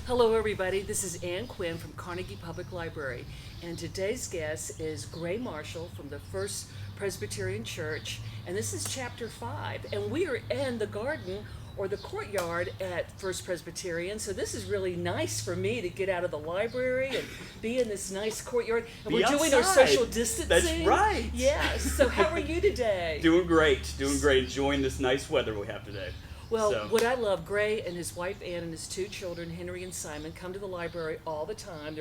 Hello, everybody. This is Ann Quinn from Carnegie Public Library, and today's guest is Gray Marshall from the First Presbyterian Church, and this is Chapter 5, and we are in the garden or the courtyard at First Presbyterian, so this is really nice for me to get out of the library and be in this nice courtyard, and Be we're doing our outside. social distancing. That's right. Yes. So how are you today? Doing great, enjoying this nice weather we have today. Well, So- what I love, Gray and his wife Ann and his two children, Henry and Simon, come to the library all the time.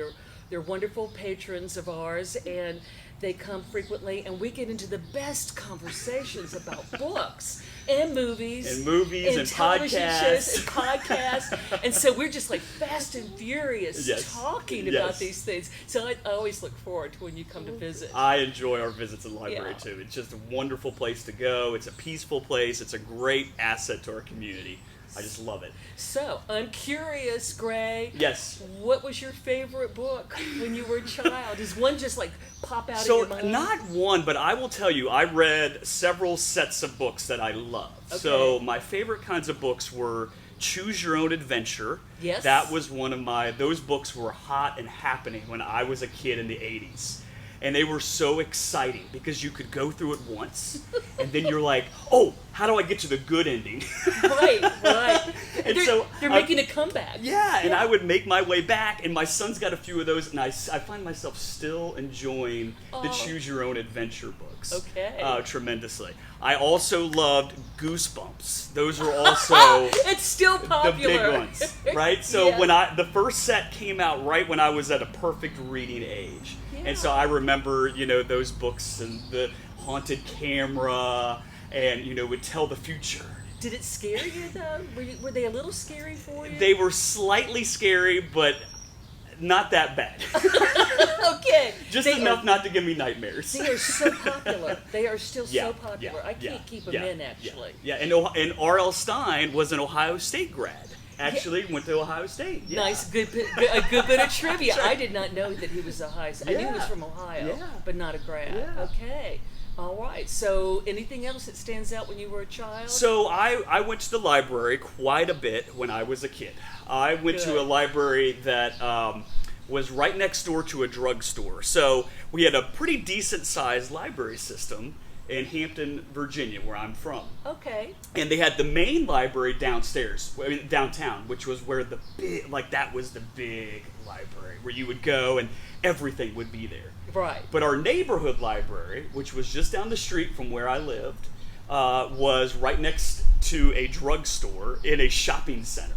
They're wonderful patrons of ours, and they come frequently, and we get into the best conversations about books and movies And television podcasts. shows and podcasts. And so we're just like fast and furious Yes. talking Yes. about these things. So I always look forward to when you come to visit. I enjoy our visits to the library Yeah. too. It's just a wonderful place to go. It's a peaceful place. It's a great asset to our community. I just love it. So I'm curious, Gray. Yes. What was your favorite book when you were a child? Does one just like pop out So of your mind? not one, but I will tell you, I read several sets of books that I love. Okay. So my favorite kinds of books were Choose Your Own Adventure. Yes. That was those books were hot and happening when I was a kid in the 80s. And they were so exciting because you could go through it once and then you're like, oh, how do I get to the good ending? Right. And they're making a comeback. Yeah, and I would make my way back, and my son's got a few of those, and I find myself still enjoying the Choose Your Own Adventure books. Okay. Tremendously. I also loved Goosebumps. Those were also It's still the popular. big ones, right? So Yeah. when the first set came out right when I was at a perfect reading age. Yeah. And so I remember, those books and the haunted camera and, would tell the future. Did it scare you though? Were they a little scary for you? They were slightly scary, but not that bad. Okay. Just They enough are- not to give me nightmares. They are so popular. They are still Yeah, so popular. I can't keep them in actually. Yeah, and R.L. Stein was an Ohio State grad. Actually, went to Ohio State. Yeah. Nice, a good bit of trivia. That's right. I did not know that he was Ohio. I knew he was Yeah. from Ohio, Yeah. but not a grad. Yeah. Okay, all right. So, anything else that stands out when you were a child? So I went to the library quite a bit when I was a kid. I went to Good. a library that was right next door to a drugstore. So we had a pretty decent sized library system in Hampton, Virginia, where I'm from. Okay. And they had the main library downtown, which was where that was the big library where you would go and everything would be there. Right. But our neighborhood library, which was just down the street from where I lived, was right next to a drugstore in a shopping center.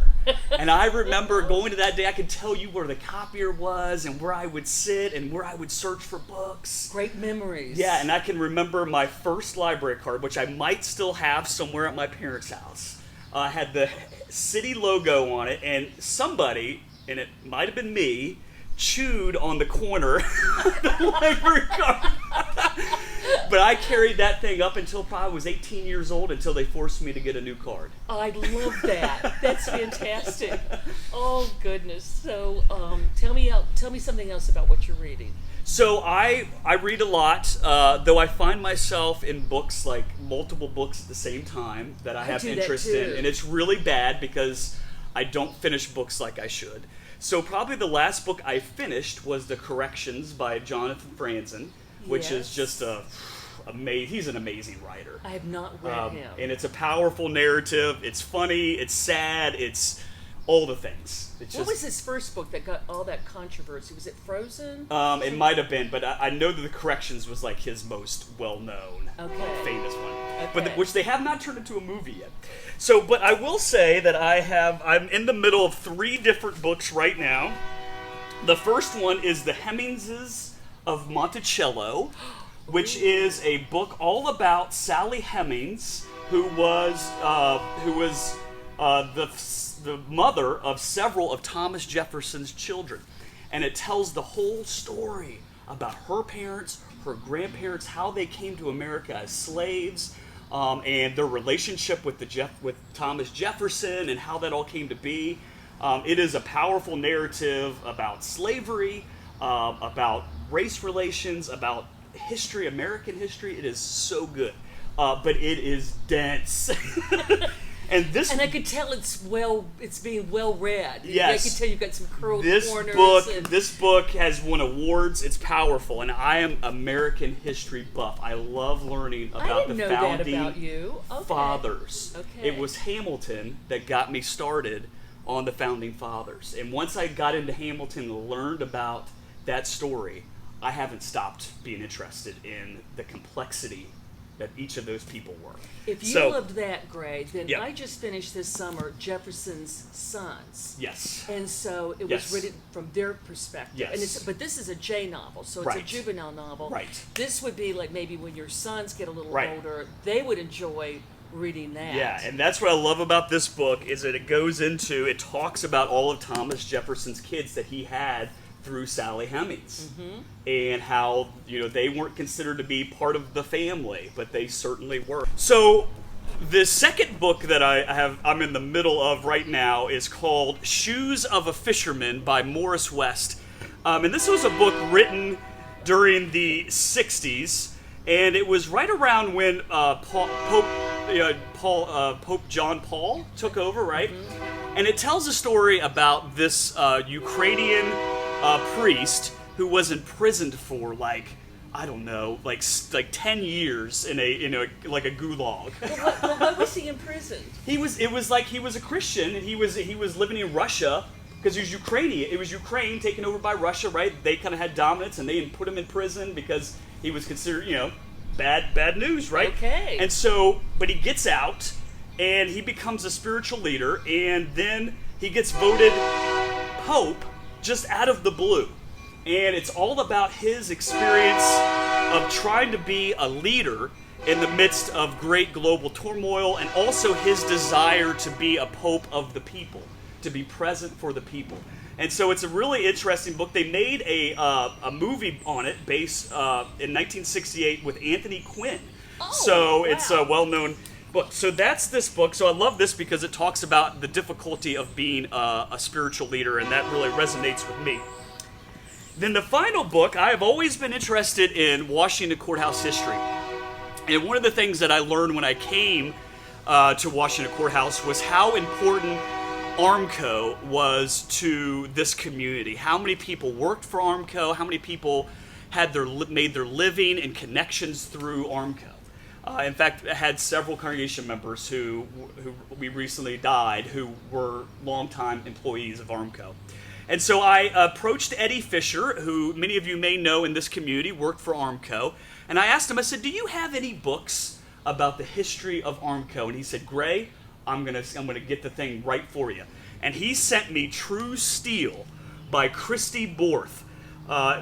And I remember going to that day, I could tell you where the copier was and where I would sit and where I would search for books. Great memories. Yeah, and I can remember my first library card, which I might still have somewhere at my parents' house, had the city logo on it, and somebody, and it might have been me, chewed on the corner of the library card. But I carried that thing up until probably I was 18 years old until they forced me to get a new card. I love that. That's fantastic. Oh goodness. So, tell me something else about what you're reading. So I read a lot, though I find myself in books, like multiple books at the same time that I have do that interest too. in. And it's really bad because I don't finish books like I should. So probably the last book I finished was The Corrections by Jonathan Franzen, which is just he's an amazing writer. I have not read him. And it's a powerful narrative. It's funny. It's sad. It's all the things. It's What was his first book that got all that controversy? Was it Frozen? It might have been, but I know that The Corrections was like his most well-known, Okay. famous one. Okay. Which they have not turned into a movie yet. So, but I will say that I'm in the middle of 3 different books right now. The first one is The Hemmingses of Monticello, which is a book all about Sally Hemings, who was the mother of several of Thomas Jefferson's children. And it tells the whole story about her parents, her grandparents, how they came to America as slaves, and their relationship with Thomas Jefferson and how that all came to be. It is a powerful narrative about slavery, about race relations, about history, American history. It is so good, but it is dense. And this And I could tell it's being well read. Yes. I could tell you've got some curled this corners. this book has won awards. It's powerful, and I am American history buff. I love learning I about didn't the know that founding about you. Okay. fathers. Okay. It was Hamilton that got me started on the founding fathers, and once I got into Hamilton and learned about that story, I haven't stopped being interested in the complexity that each of those people were. If you So- loved that, Gray, then Yeah. I just finished this summer Jefferson's Sons. Yes. And so it Yes. was written from their perspective. Yes. And but this is a J novel, so it's Right. a juvenile novel. Right. This would be like maybe when your sons get a little Right. older, they would enjoy reading that. Yeah, and that's what I love about this book is that it talks about all of Thomas Jefferson's kids that he had through Sally Hemings, and how they weren't considered to be part of the family, but they certainly were. So the second book that I'm in the middle of right now is called Shoes of a Fisherman by Morris West, and this was a book written during the 60s, and it was right around when Pope John Paul took over, right? And it tells a story about this Ukrainian priest who was imprisoned for like 10 years in a gulag. Why was he imprisoned? It was like he was a Christian and he was living in Russia because he was Ukrainian. It was Ukraine taken over by Russia, right? They kind of had dominance and they put him in prison because he was considered, bad news, right? Okay. And so, but he gets out and he becomes a spiritual leader, and then he gets voted Pope just out of the blue. And it's all about his experience of trying to be a leader in the midst of great global turmoil, and also his desire to be a pope of the people, to be present for the people. And so it's a really interesting book. They made a movie on it based in 1968 with Anthony Quinn. Oh, so it's a wow. well-known book. So that's this book. So I love this because it talks about the difficulty of being a spiritual leader, and that really resonates with me. Then the final book, I have always been interested in Washington courthouse history. And one of the things that I learned when I came to Washington Courthouse was how important Armco was to this community. How many people worked for Armco, how many people had made their living and connections through Armco. In fact, I had several congregation members who we recently died who were longtime employees of Armco. And so I approached Eddie Fisher, who many of you may know in this community, worked for Armco, and I asked him, I said, do you have any books about the history of Armco? And he said, Gray, I'm gonna get the thing right for you. And he sent me True Steel by Christy Borth,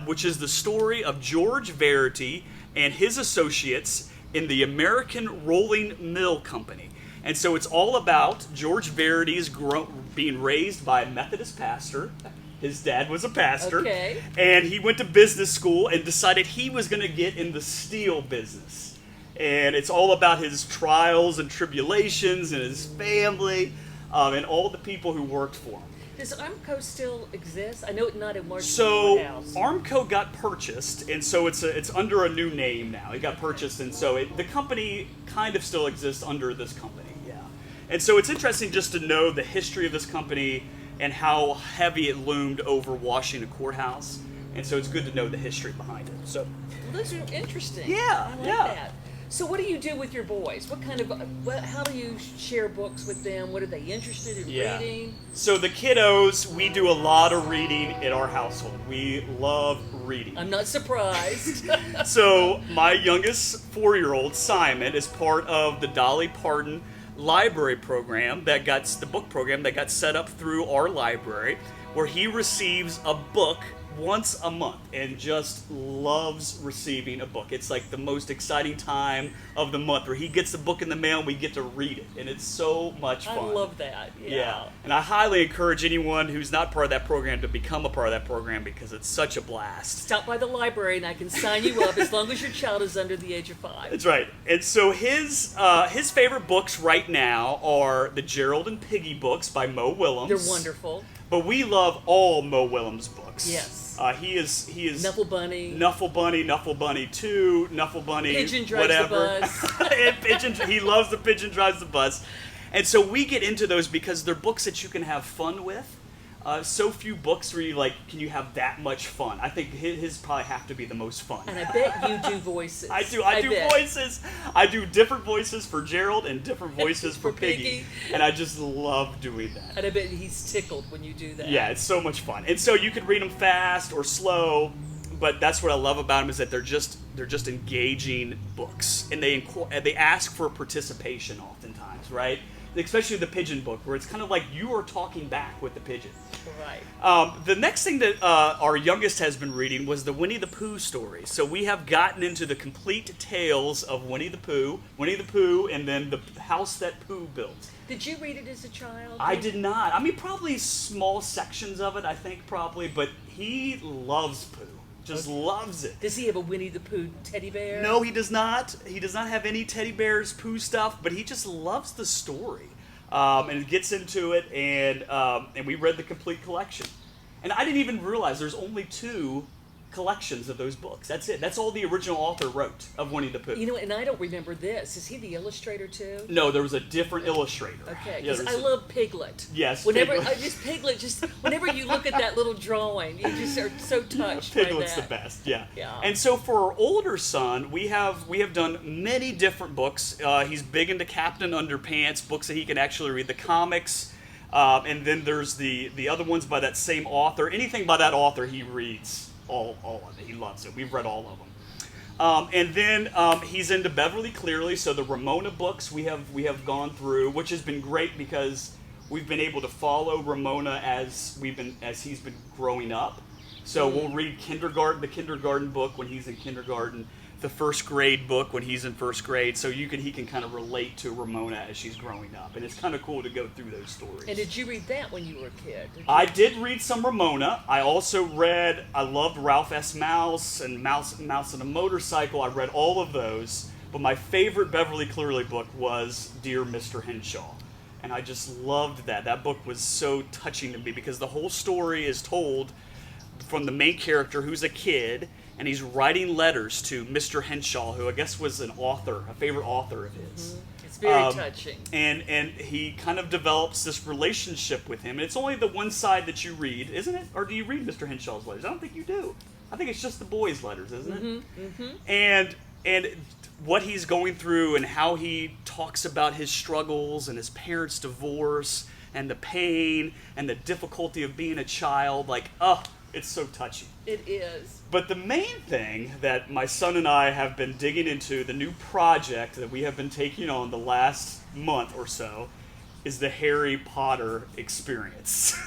which is the story of George Verity and his associates in the American Rolling Mill Company. And so it's all about George Verity's being raised by a Methodist pastor. His dad was a pastor. Okay. And he went to business school and decided he was going to get in the steel business. And it's all about his trials and tribulations and his family and all the people who worked for him. Does Armco still exist? I know it's not in Washington So Courthouse. Armco got purchased, and so it's under a new name now. It got purchased, and so the company kind of still exists under this company, yeah. And so it's interesting just to know the history of this company and how heavy it loomed over Washington Courthouse. And so it's good to know the history behind it. So Those are interesting. Yeah, I like yeah. that. So what do you do with your boys? How do you share books with them? What are they interested in Yeah. reading? So the kiddos, we do a lot of reading in our household. We love reading. I'm not surprised. So my youngest 4-year-old, Simon, is part of the Dolly Parton library program the book program that got set up through our library, where he receives a book once a month and just loves receiving a book. It's like the most exciting time of the month where he gets the book in the mail and we get to read it, and it's so much fun. I love that. Yeah. And I highly encourage anyone who's not part of that program to become a part of that program because it's such a blast. Stop by the library and I can sign you up as long as your child is under the age of 5. That's right. And so his favorite books right now are the Gerald and Piggy books by Mo Willems. They're wonderful. But we love all Mo Willems books. Yes. He is Nuffle Bunny. Nuffle Bunny 2, Nuffle Bunny Pigeon drives whatever. the bus. And he loves the Pigeon Drives the Bus. And so we get into those because they're books that you can have fun with. So few books where you like, can you have that much fun? I think his probably have to be the most fun. And I bet you do voices. I do bet. voices. I do different voices for Gerald and different voices for Piggy. And I just love doing that. And I bet he's tickled when you do that. Yeah, it's so much fun. And so you can read them fast or slow, but that's what I love about them is that they're just engaging books, and they ask for participation oftentimes, right? Especially the pigeon book, where it's kind of like you are talking back with the pigeon. Right. The next thing that our youngest has been reading was the Winnie the Pooh story. So we have gotten into the complete tales of Winnie the Pooh, and then the house that Pooh built. Did you read it as a child? I did not. I mean, probably small sections of it, I think, probably, but he loves Pooh. Just loves it. Does he have a Winnie the Pooh teddy bear? No, he does not. He does not have any teddy bears, Pooh stuff, but he just loves the story. And gets into it, and we read the complete collection. And I didn't even realize there's only 2 collections of those books. That's it. That's all the original author wrote of Winnie the Pooh. You know, and I don't remember this. Is he the illustrator too? No, there was a different illustrator. Okay, Yeah, because I love Piglet. Yes, Whenever Piglet. Piglet, just whenever you look at that little drawing, you just are so touched by that. Piglet's the best, yeah. Yeah. And so for our older son, we have done many different books. He's big into Captain Underpants, books that he can actually read, the comics, and then there's the other ones by that same author. Anything by that author, he reads all of it. He loves it. We've read all of them. And then he's into Beverly Clearly, so the Ramona books we have gone through, which has been great because we've been able to follow Ramona as he's been growing up. So we'll read the kindergarten book when he's in kindergarten, the first grade book when he's in first grade, so he can kind of relate to Ramona as she's growing up, and it's kind of cool to go through those stories. And did you read that when you were a kid? I did read some Ramona. I loved Ralph S. Mouse and Mouse and a Motorcycle. I read all of those, but my favorite Beverly Clearly book was Dear Mr. Henshaw. And I just loved that. That book was so touching to me because the whole story is told from the main character who's a kid, and he's writing letters to Mr. Henshaw, who I guess was a favorite author of his. Mm-hmm. It's very touching. And he kind of develops this relationship with him. And it's only the one side that you read, isn't it? Or do you read Mr. Henshaw's letters? I don't think you do. I think it's just the boys' letters, isn't it? Mm-hmm. Mm-hmm. And what he's going through and how he talks about his struggles and his parents' divorce and the pain and the difficulty of being a child, it's so touching. It is. But the main thing that my son and I have been digging into, the new project that we have been taking on the last month or so, is the Harry Potter experience.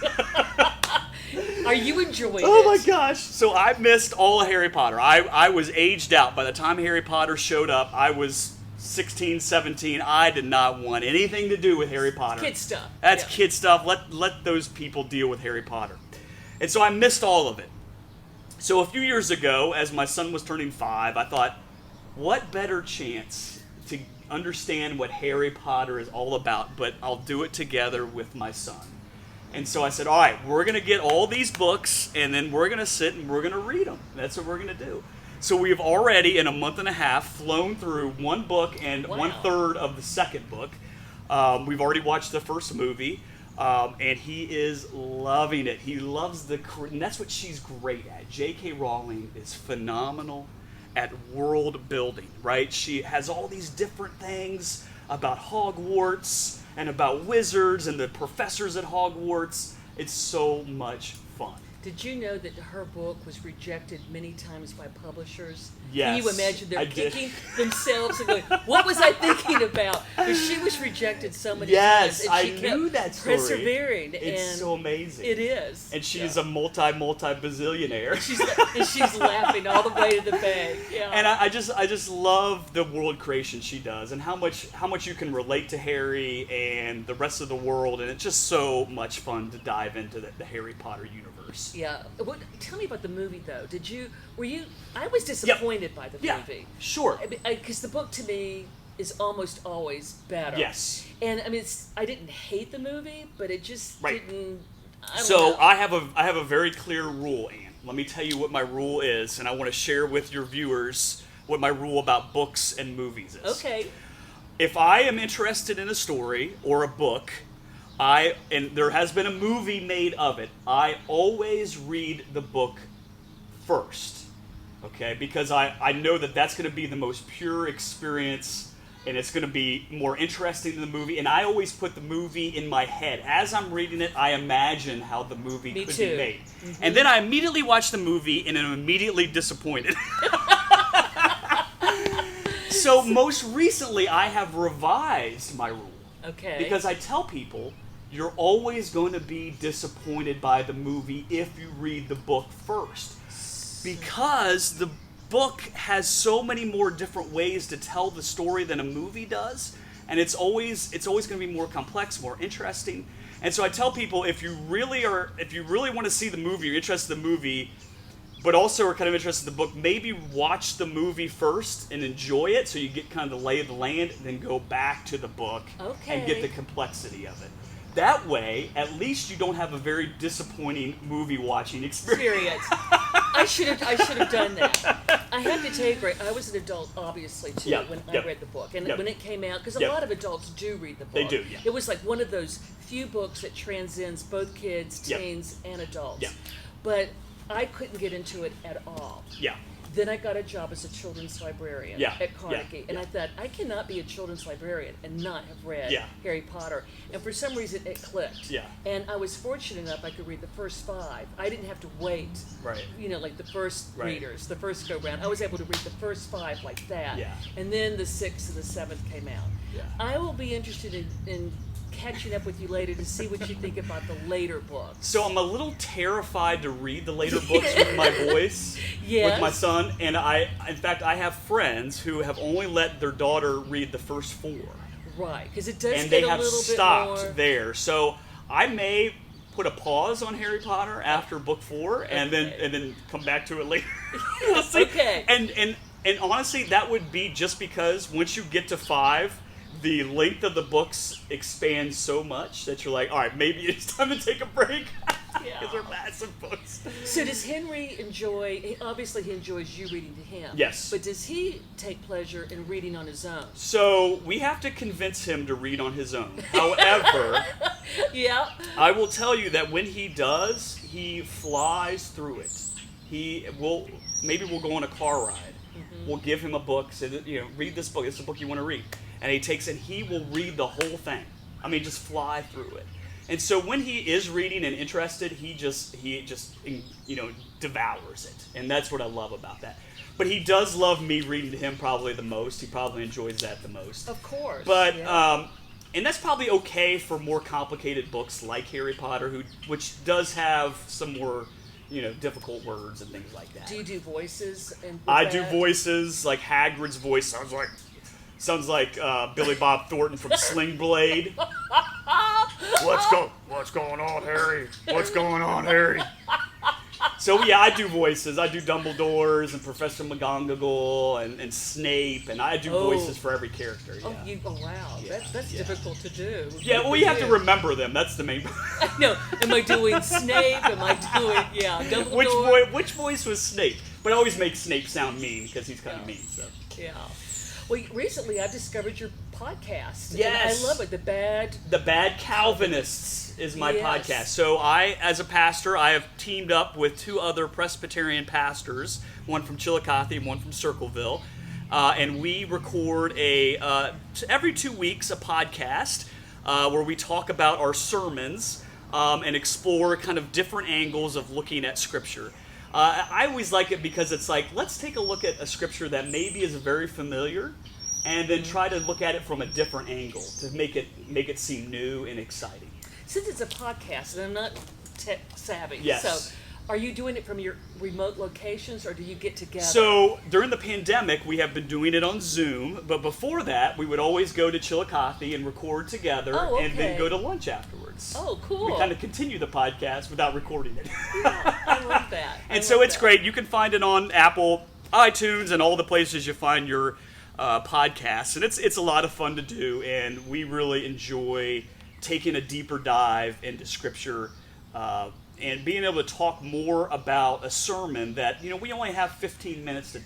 Are you enjoying it? Oh my gosh. So I missed all of Harry Potter. I was aged out. By the time Harry Potter showed up, I was 16, 17. I did not want anything to do with Harry Potter. Kid stuff. That's kid stuff. Let those people deal with Harry Potter. And so I missed all of it. So a few years ago, as my son was turning 5, I thought, what better chance to understand what Harry Potter is all about, but I'll do it together with my son. And so I said, all right, we're going to get all these books, and then we're going to sit and we're going to read them. That's what we're going to do. So we've already, in a month and a half, flown through one book and 1/3 of the second book. We've already watched the first movie. And he is loving it. He loves and that's what she's great at. J.K. Rowling is phenomenal at world building, right? She has all these different things about Hogwarts and about wizards and the professors at Hogwarts. It's so much fun. Did you know that her book was rejected many times by publishers? Yes, Can you imagine they're I did. kicking themselves and going, what was I thinking about? Because she was rejected so many times. Yes, And she I kept knew that story. Persevering. It's and so amazing. It is. And she's a multi-bazillionaire. She's laughing all the way to the bank. Yeah. And I just love the world creation she does, and how much you can relate to Harry and the rest of the world, and it's just so much fun to dive into the Harry Potter universe. Yeah. Tell me about the movie, though. I was disappointed by the movie. Sure. Because the book, to me, is almost always better. Yes. And, I mean, I didn't hate the movie, but it just didn't... I have a very clear rule, Anne. Let me tell you what my rule is, and I want to share with your viewers what my rule about books and movies is. Okay. if I am interested in a story or a book, and there has been a movie made of it, I always read the book first, okay? Because I know that that's going to be the most pure experience, and it's going to be more interesting than the movie. And I always put the movie in my head. As I'm reading it, I imagine how the movie could be made. Mm-hmm. And then I immediately watch the movie, and am immediately disappointed. So most recently, I have revised my rule. Okay. Because I tell people, you're always going to be disappointed by the movie if you read the book first. Because the book has so many more different ways to tell the story than a movie does. And it's always going to be more complex, more interesting. And so I tell people, if you really want to see the movie, you're interested in the movie, but also are kind of interested in the book, maybe watch the movie first and enjoy it so you get kind of the lay of the land, and then go back to the book and get the complexity of it. That way, at least you don't have a very disappointing movie watching experience. I should have done that. I had to take it. I was an adult, obviously, too, when I read the book. And when it came out, because a lot of adults do read the book. They do, yeah. It was like one of those few books that transcends both kids, teens, and adults. Yeah. But I couldn't get into it at all. Yeah. Then I got a job as a children's librarian at Carnegie. And I thought, I cannot be a children's librarian and not have read Harry Potter. And for some reason, it clicked. Yeah. And I was fortunate enough I could read the first 5. I didn't have to wait, like the first readers, the first go-round. I was able to read the first 5 like that. Yeah. And then the 6th and the 7th came out. Yeah. I will be interested in catching up with you later to see what you think about the later books. So I'm a little terrified to read the later books with my voice, with my son, and in fact, I have friends who have only let their daughter read the first 4. Right, because it does and get they a have little stopped bit more there. So I may put a pause on Harry Potter after book 4, and then come back to it later. We'll see. Okay. And honestly, that would be just because once you get to 5. The length of the books expands so much that you're like, all right, maybe it's time to take a break. Because they're massive books. So does Henry obviously he enjoys you reading to him. Yes. But does he take pleasure in reading on his own? So we have to convince him to read on his own. However, I will tell you that when he does, he flies through it. Maybe we'll go on a car ride. Mm-hmm. We'll give him a book, say, read this book. It's the book you want to read. And he will read the whole thing. I mean, just fly through it. And so when he is reading and interested, he just devours it. And that's what I love about that. But he does love me reading to him probably the most. He probably enjoys that the most. Of course. But and that's probably okay for more complicated books like Harry Potter, which does have some more difficult words and things like that. Do you do voices? I do voices, like Hagrid's voice sounds like Billy Bob Thornton from Sling Blade. What's going on, Harry? What's going on, Harry? So yeah, I do voices. I do Dumbledore's and Professor McGonagall and Snape, and I do voices for every character. Yeah. Wow, that's difficult to do. Yeah, well, you have to remember them. That's the main. No, am I doing Snape? Am I doing Dumbledore? Which voice was Snape? But I always make Snape sound mean because he's kind of mean. So. Yeah. Well, recently I've discovered your podcast. Yes. And I love it. The Bad Calvinists is my podcast. So I, as a pastor, I have teamed up with 2 other Presbyterian pastors, one from Chillicothe and one from Circleville. And we record every 2 weeks a podcast where we talk about our sermons and explore kind of different angles of looking at Scripture. I always like it because it's like, let's take a look at a scripture that maybe is very familiar and then try to look at it from a different angle to make it seem new and exciting. Since it's a podcast and I'm not tech savvy, yes. So are you doing it from your remote locations or do you get together? So during the pandemic, we have been doing it on Zoom, but before that, we would always go to Chillicothe and record together and then go to lunch afterwards. Oh, cool. We kind of continue the podcast without recording it. Yeah, I love that. And so it's great. You can find it on Apple, iTunes, and all the places you find your podcasts. And it's a lot of fun to do, and we really enjoy taking a deeper dive into Scripture and being able to talk more about a sermon that, we only have 15 minutes to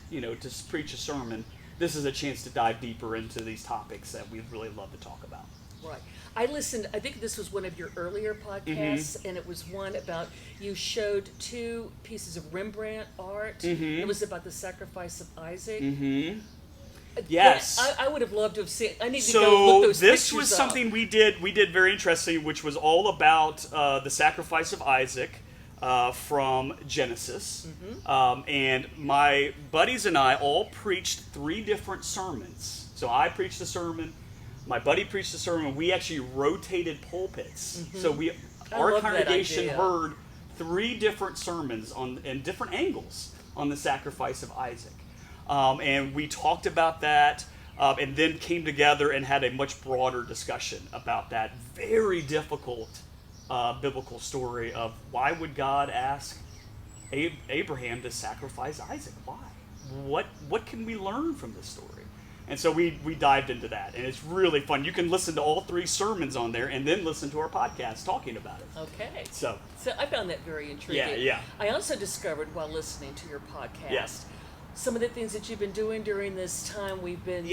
preach a sermon. this is a chance to dive deeper into these topics that we'd really love to talk about. Right. I listened, I think this was one of your earlier podcasts, and it was one about, you showed 2 pieces of Rembrandt art. It was about the sacrifice of Isaac. Yes. I would have loved to have seen, I need to go look those pictures this was up. something we did very interesting, which was all about the sacrifice of Isaac from Genesis. And my buddies and I all preached 3 different sermons. So I preached a sermon, my buddy preached a sermon, we actually rotated pulpits. So our congregation heard 3 different sermons in different angles on the sacrifice of Isaac. And we talked about that, and then came together and had a much broader discussion about that very difficult biblical story of why would God ask Abraham to sacrifice Isaac? Why? What can we learn from this story? And so we dived into that, and it's really fun. You can listen to all 3 sermons on there, and then listen to our podcast talking about it. Okay. So I found that very intriguing. Yeah. I also discovered while listening to your podcast some of the things that you've been doing during this time we've been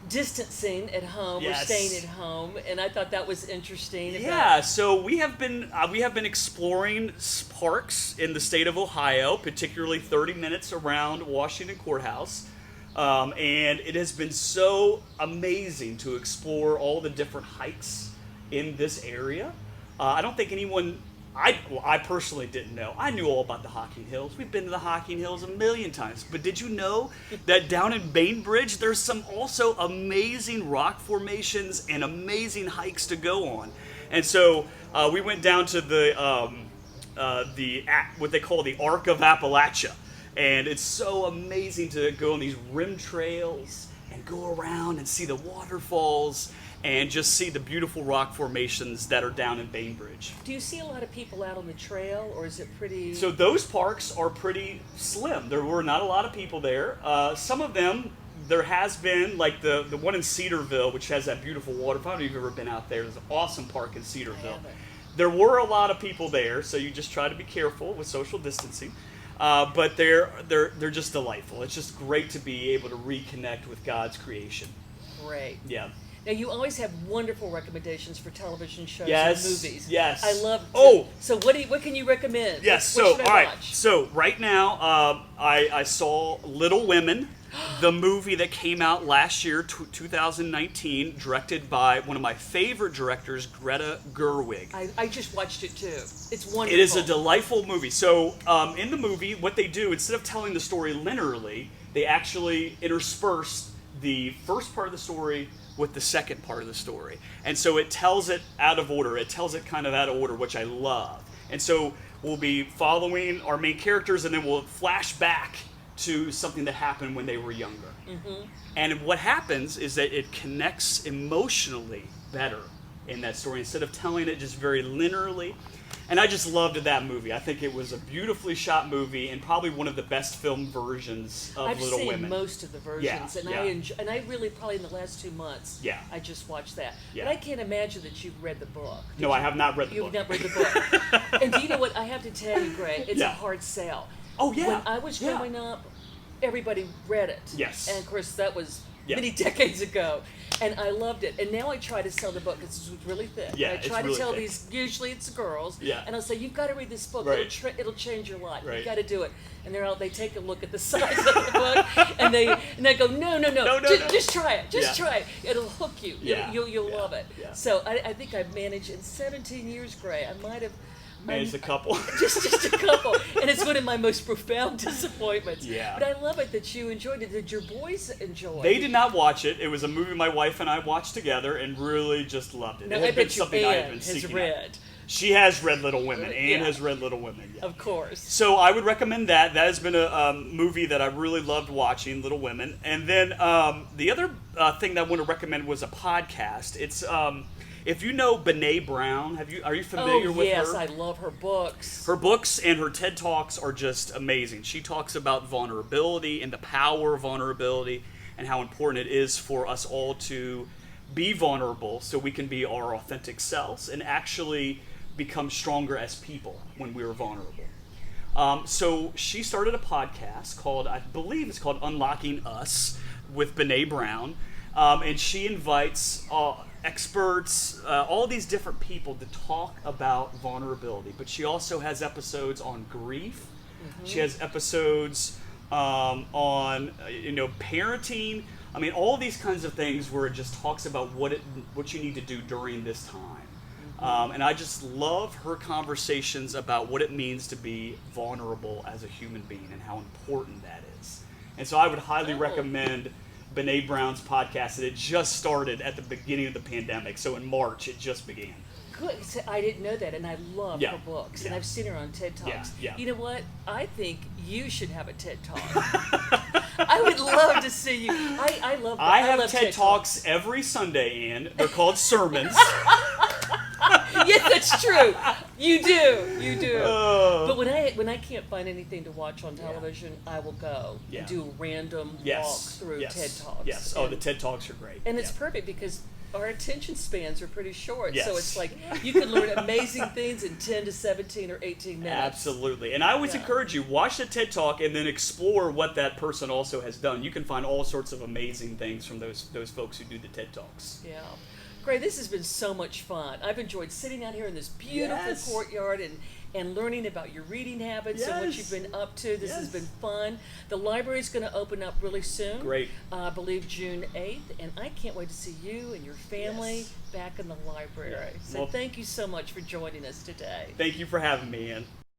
distancing at home or staying at home, and I thought that was interesting. So we have been exploring parks in the state of Ohio, particularly 30 minutes around Washington Courthouse. And it has been so amazing to explore all the different hikes in this area. I don't think anyone, I personally didn't know. I knew all about the Hocking Hills. We've been to the Hocking Hills a million times. But did you know that down in Bainbridge, there's some also amazing rock formations and amazing hikes to go on? And so we went down to what they call the Arc of Appalachia. And it's so amazing to go on these rim trails and go around and see the waterfalls and just see the beautiful rock formations that are down in Bainbridge. Do you see a lot of people out on the trail, or is it pretty... So those parks are pretty slim. There were not a lot of people there. Some of them, there has been, like the one in Cedarville, which has that beautiful waterfall. I don't know if you've ever been out there. There's an awesome park in Cedarville. There were a lot of people there, so you just try to be careful with social distancing. But they're just delightful. It's just great to be able to reconnect with God's creation. Great. Yeah. Now, you always have wonderful recommendations for television shows and movies. Yes. I love. So what can you recommend? Yes. What should I watch? So right now, I saw Little Women, the movie that came out last year, 2019, directed by one of my favorite directors, Greta Gerwig. I just watched it too. It's wonderful. It is a delightful movie. So in the movie, what they do, instead of telling the story linearly, they actually intersperse the first part of the story with the second part of the story. And so it tells it out of order. It tells it kind of out of order, which I love. And so we'll be following our main characters, and then we'll flash back to something that happened when they were younger. And what happens is that it connects emotionally better in that story, instead of telling it just very linearly. And I just loved that movie. I think it was a beautifully shot movie, and probably one of the best film versions of Little Women. I've seen most of the versions, and I really, probably in the last 2 months, I just watched that. But I can't imagine that you've read the book. No, I have not read the book. You've not read the book. And do you know what? I have to tell you, Gray, it's a hard sell. Oh, yeah. When I was growing up, everybody read it. Yes. And of course, that was many decades ago. And I loved it. And now I try to sell the book because it's really thick. Yeah, I try it's to really tell thick. these, usually it's girls, and I'll say, you've got to read this book. Right. It'll change your life. Right. You've got to do it. And they take a look at the size of the book, and they go, no. Just try it. Just try it. It'll hook you. You'll love it. Yeah. So I think I've managed in 17 years, Gray, I might have managed a couple. just a couple. And it's one of my most profound disappointments. Yeah. But I love it that you enjoyed it. Did your boys enjoy it? They did not watch it. It was a movie my wife and I watched together and really just loved it. Now, It I had been bet you something I had Anne been has seeking out. read. She has read Little Women. Anne has read Little Women. Yeah. Of course. So I would recommend that. That has been a movie that I really loved watching, Little Women. And then the other thing that I want to recommend was a podcast. It's if you know Brené Brown, are you familiar with her? Yes, I love her books. Her books and her TED Talks are just amazing. She talks about vulnerability and the power of vulnerability and how important it is for us all to be vulnerable so we can be our authentic selves and actually become stronger as people when we are vulnerable. So she started a podcast called, I believe it's called Unlocking Us with Brene Brown. And she invites experts, all these different people to talk about vulnerability. But she also has episodes on grief. She has episodes on, parenting. I mean, all these kinds of things where it just talks about what you need to do during this time. And I just love her conversations about what it means to be vulnerable as a human being and how important that is. And so I would highly recommend Brene Brown's podcast. And it just started at the beginning of the pandemic. So in March, it just began. Good. So I didn't know that, and I love her books, and I've seen her on TED Talks. Yeah. You know what? I think you should have a TED Talk. I would love to see you. I love. I have TED Talks every Sunday, Ann. They're called sermons. Yes, that's true. You do. But when I can't find anything to watch on television, I will go and do a random walk through TED Talks. Yes. Oh, the TED Talks are great. And it's perfect because our attention spans are pretty short. So it's like you can learn amazing things in 10 to 17 or 18 minutes. Absolutely. And I always encourage you, watch the TED Talk and then explore what that person also has done. You can find all sorts of amazing things from those folks who do the TED Talks. Yeah. Gray, this has been so much fun. I've enjoyed sitting out here in this beautiful courtyard and learning about your reading habits and what you've been up to. This has been fun. The library is going to open up really soon. Great. I believe June 8th, and I can't wait to see you and your family back in the library. So thank you so much for joining us today. Thank you for having me, Ann.